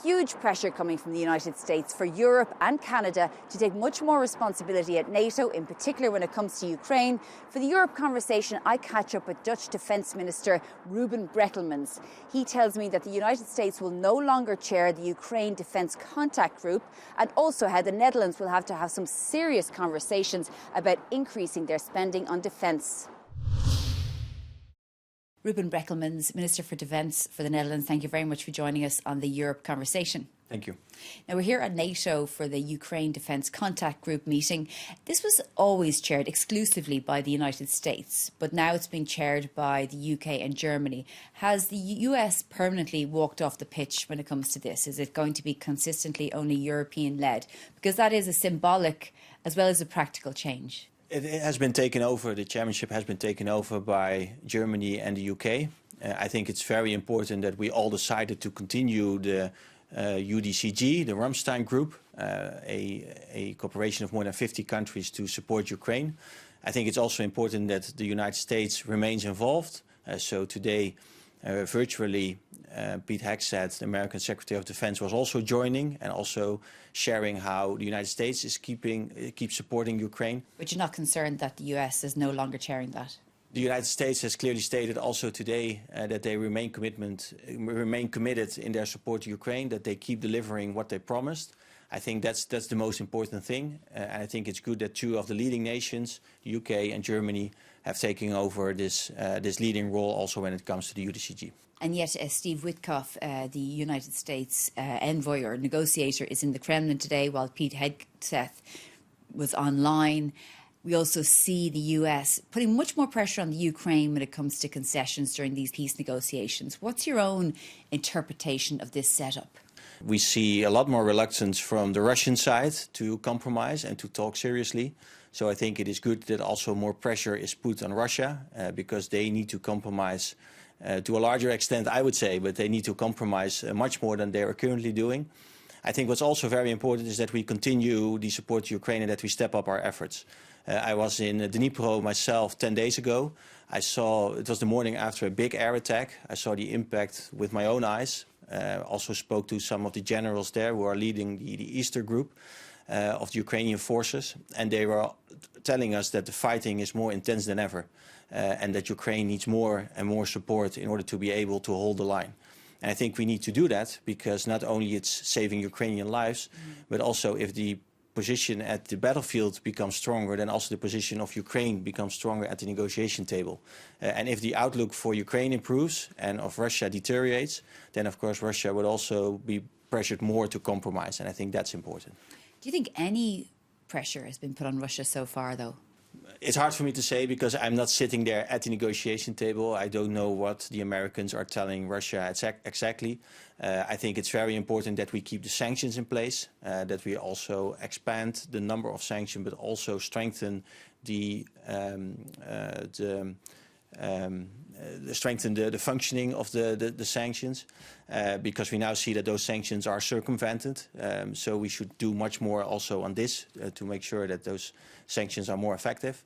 huge pressure coming from the United States for Europe and Canada to take much more responsibility at NATO, in particular when it comes to Ukraine. For the Europe conversation, I catch up with Dutch Defence Minister Ruben Brekelmans. He tells me that the United States will no longer chair the Ukraine Defence Contact Group, and also how the Netherlands will have to have some serious conversations about increasing their spending on defence. Ruben Brekelmans, Minister for Defence for the Netherlands, thank you very much for joining us on the Europe conversation. Thank you. Now, we're here at NATO for the Ukraine Defence Contact Group meeting. This was always chaired exclusively by the United States, but now it's being chaired by the UK and Germany. Has the US permanently walked off the pitch when it comes to this? Is it going to be consistently only European-led? Because that is a symbolic as well as a practical change. It has been taken over, the chairmanship has been taken over by Germany and the UK. I think it's very important that we all decided to continue the UDCG, the Ramstein Group, a cooperation of more than 50 countries to support Ukraine. I think it's also important that the United States remains involved. So today, virtually, Pete Hegseth, the American Secretary of Defense, was also joining and also sharing how the United States is keeps supporting Ukraine. But you're not concerned that the US is no longer chairing that? The United States has clearly stated also today that they remain committed in their support to Ukraine, that they keep delivering what they promised. I think that's the most important thing. And I think it's good that two of the leading nations, the UK and Germany, have taken over this leading role also when it comes to the UDCG. And yet Steve Witkoff, the United States envoy or negotiator, is in the Kremlin today while Pete Hegseth was online. We also see the US putting much more pressure on the Ukraine when it comes to concessions during these peace negotiations. What's your own interpretation of this setup? We see a lot more reluctance from the Russian side to compromise and to talk seriously. So I think it is good that also more pressure is put on Russia because they need to compromise to a larger extent, I would say, but they need to compromise much more than they are currently doing. I think what's also very important is that we continue the support to Ukraine and that we step up our efforts. I was in Dnipro myself 10 days ago. I saw, it was the morning after a big air attack. I saw the impact with my own eyes. Also spoke to some of the generals there who are leading the Easter group of the Ukrainian forces. And they were telling us that the fighting is more intense than ever. And that Ukraine needs more and more support in order to be able to hold the line. And I think we need to do that because not only it's saving Ukrainian lives, but also if the position at the battlefield becomes stronger, then also the position of Ukraine becomes stronger at the negotiation table. And if the outlook for Ukraine improves and of Russia deteriorates, then of course Russia would also be pressured more to compromise. And I think that's important. Do you think any pressure has been put on Russia so far, though? It's hard for me to say because I'm not sitting there at the negotiation table. I don't know what the Americans are telling Russia exactly. I think it's very important that we keep the sanctions in place, that we also expand the number of sanctions, but also strengthen the functioning of the sanctions, because we now see that those sanctions are circumvented. So we should do much more also on this to make sure that those sanctions are more effective.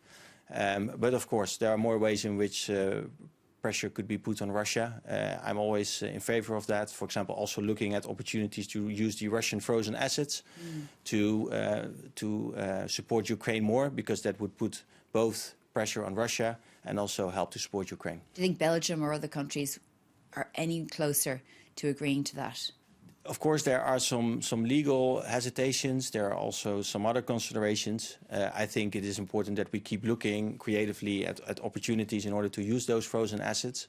But of course, there are more ways in which pressure could be put on Russia. I'm always in favor of that. For example, also looking at opportunities to use the Russian frozen assets to support Ukraine more, because that would put both pressure on Russia and also help to support Ukraine. Do you think Belgium or other countries are any closer to agreeing to that? Of course, there are some legal hesitations. There are also some other considerations. I think it is important that we keep looking creatively at opportunities in order to use those frozen assets.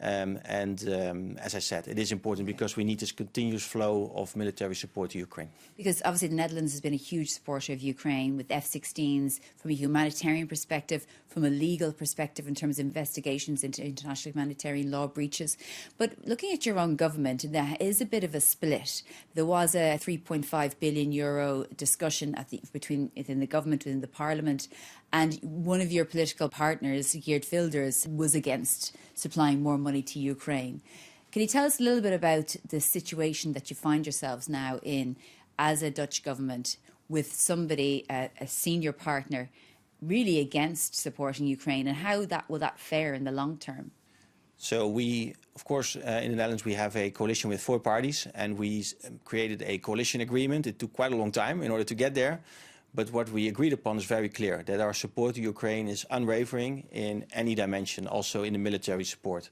As I said, it is important because we need this continuous flow of military support to Ukraine. Because obviously the Netherlands has been a huge supporter of Ukraine with F-16s from a humanitarian perspective, from a legal perspective in terms of investigations into international humanitarian law breaches. But looking at your own government, there is a bit of a split. There was a €3.5 billion discussion within the government, within the parliament, and one of your political partners, Geert Wilders, was against supplying more money to Ukraine. Can you tell us a little bit about the situation that you find yourselves now in as a Dutch government with somebody, a senior partner, really against supporting Ukraine, and how will that fare in the long term? So we, of course, in the Netherlands, we have a coalition with 4 parties, and we created a coalition agreement. It took quite a long time in order to get there. But what we agreed upon is very clear, that our support to Ukraine is unwavering in any dimension, also in the military support.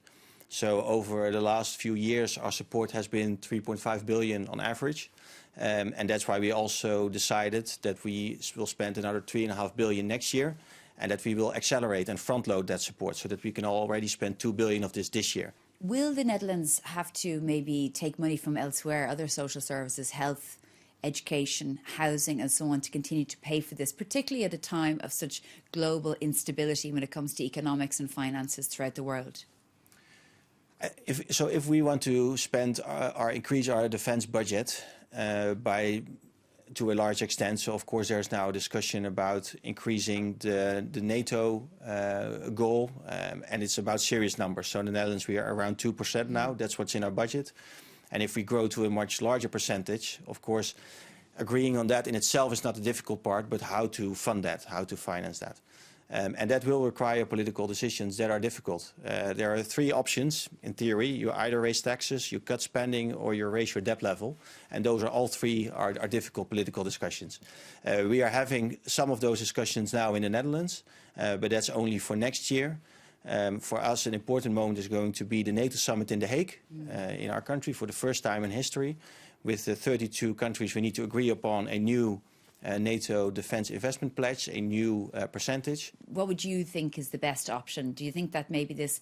So over the last few years, our support has been 3.5 billion on average. And that's why we also decided that we will spend another 3.5 billion next year, and that we will accelerate and front-load that support so that we can already spend 2 billion of this year. Will the Netherlands have to maybe take money from elsewhere, other social services, health, education, housing and so on, to continue to pay for this, particularly at a time of such global instability when it comes to economics and finances throughout the world? If we want to spend increase our defense budget to a large extent, so of course there's now a discussion about increasing the NATO goal, and it's about serious numbers. So in the Netherlands we are around 2% now. That's what's in our budget. And if we grow to a much larger percentage, of course, agreeing on that in itself is not the difficult part, but how to fund that, how to finance that. And that will require political decisions that are difficult. There are 3 options in theory. You either raise taxes, you cut spending, or you raise your debt level. And those are all 3 are difficult political discussions. We are having some of those discussions now in the Netherlands, but that's only for next year. For us, an important moment is going to be the NATO summit in The Hague, in our country, for the first time in history. With the 32 countries, we need to agree upon a new NATO defence investment pledge, a new percentage. What would you think is the best option? Do you think that maybe this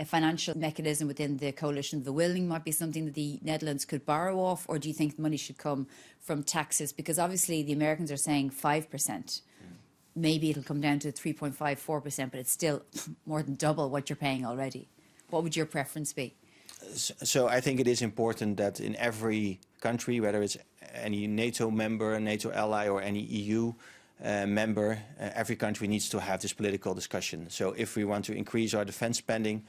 financial mechanism within the coalition of the willing might be something that the Netherlands could borrow off, or do you think the money should come from taxes? Because obviously the Americans are saying 5%. Maybe it'll come down to 3.54%, but it's still more than double what you're paying already. What would your preference be? So I think it is important that in every country, whether it's any NATO member, NATO ally, or any EU member, every country needs to have this political discussion. So if we want to increase our defense spending,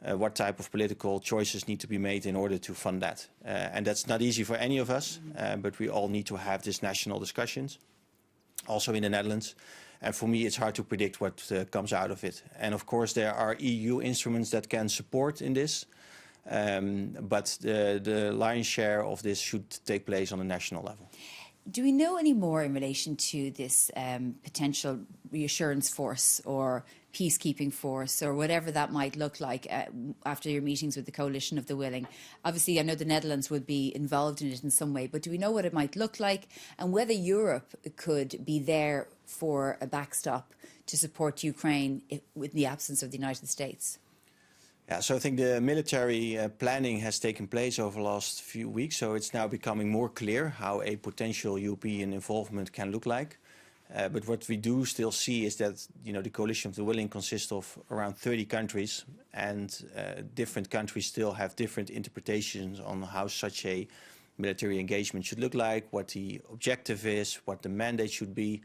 what type of political choices need to be made in order to fund that? And that's not easy for any of us, but we all need to have these national discussions, also in the Netherlands. And for me, it's hard to predict what comes out of it. And of course, there are EU instruments that can support in this. But the lion's share of this should take place on a national level. Do we know any more in relation to this potential reassurance force or peacekeeping force or whatever that might look like after your meetings with the coalition of the willing? Obviously, I know the Netherlands would be involved in it in some way, but do we know what it might look like and whether Europe could be there for a backstop to support Ukraine with the absence of the United States? Yeah, so I think the military planning has taken place over the last few weeks, so it's now becoming more clear how a potential European involvement can look like. But what we do still see is that, you know, the coalition of the willing consists of around 30 countries, and different countries still have different interpretations on how such a military engagement should look like, what the objective is, what the mandate should be.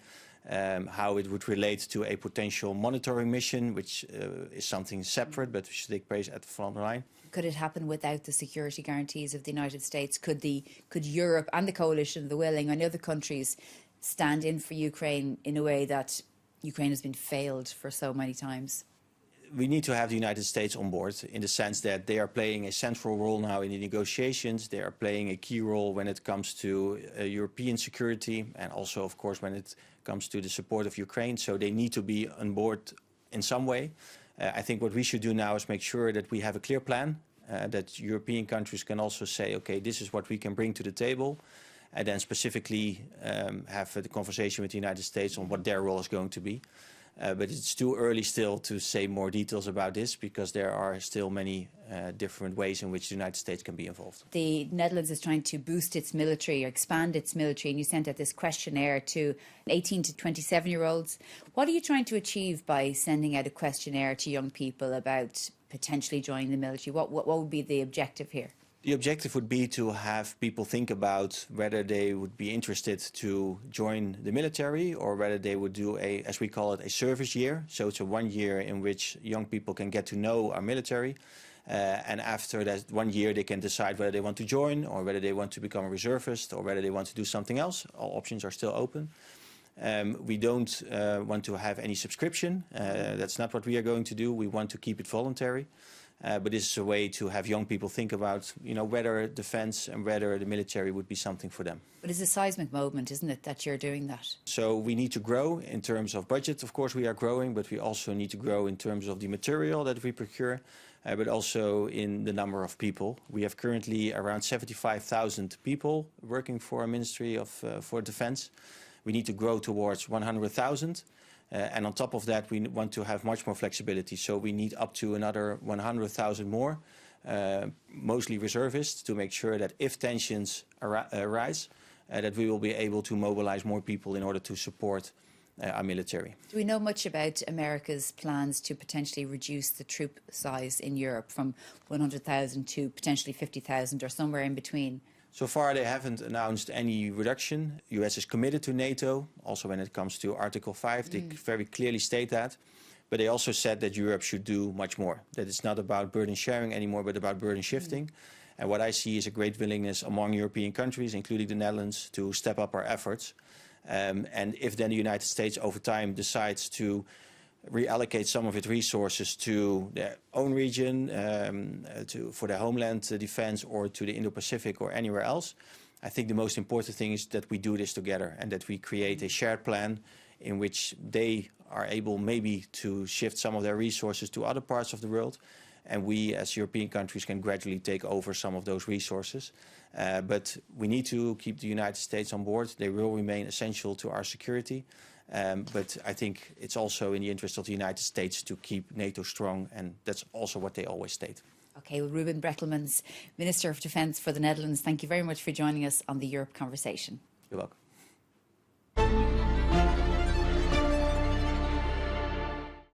How it would relate to a potential monitoring mission, which is something separate, but should take place at the front line. Could it happen without the security guarantees of the United States? Could Europe and the coalition of the willing and other countries stand in for Ukraine in a way that Ukraine has been failed for so many times? We need to have the United States on board in the sense that they are playing a central role now in the negotiations. They are playing a key role when it comes to European security and also, of course, when it comes to the support of Ukraine. So they need to be on board in some way. I think what we should do now is make sure that we have a clear plan, that European countries can also say, okay, this is what we can bring to the table, and then specifically have the conversation with the United States on what their role is going to be. But it's too early still to say more details about this because there are still many different ways in which the United States can be involved. The Netherlands is trying to boost its military or expand its military, and you sent out this questionnaire to 18 to 27-year-olds. What are you trying to achieve by sending out a questionnaire to young people about potentially joining the military? What would be the objective here? The objective would be to have people think about whether they would be interested to join the military or whether they would do a, as we call it, a service year. So it's a 1 year in which young people can get to know our military. And after that 1 year, they can decide whether they want to join or whether they want to become a reservist or whether they want to do something else. All options are still open. We don't want to have any subscription. That's not what we are going to do. We want to keep it voluntary. But this is a way to have young people think about, whether defense and whether the military would be something for them. But it's a seismic moment, isn't it, that you're doing that? So we need to grow in terms of budget. Of course, we are growing, but we also need to grow in terms of the material that we procure, but also in the number of people. We have currently around 75,000 people working for our Ministry for Defense. We need to grow towards 100,000. And on top of that, we want to have much more flexibility. So we need up to another 100,000 more, mostly reservists, to make sure that if tensions arise, that we will be able to mobilize more people in order to support our military. Do we know much about America's plans to potentially reduce the troop size in Europe from 100,000 to potentially 50,000 or somewhere in between? So far, they haven't announced any reduction. The US is committed to NATO. Also, when it comes to Article 5, they very clearly state that. But they also said that Europe should do much more, that it's not about burden sharing anymore, but about burden shifting. And what I see is a great willingness among European countries, including the Netherlands, to step up our efforts. And if then the United States over time decides to reallocate some of its resources to their own region, for their homeland defense, or to the Indo-Pacific or anywhere else, I think the most important thing is that we do this together and that we create a shared plan in which they are able maybe to shift some of their resources to other parts of the world, and we as European countries can gradually take over some of those resources. But we need to keep the United States on board. They will remain essential to our security. But I think it's also in the interest of the United States to keep NATO strong, and that's also what they always state. Okay, well, Ruben Brekelmans, Minister of Defence for the Netherlands, thank you very much for joining us on the Europe Conversation. You're welcome.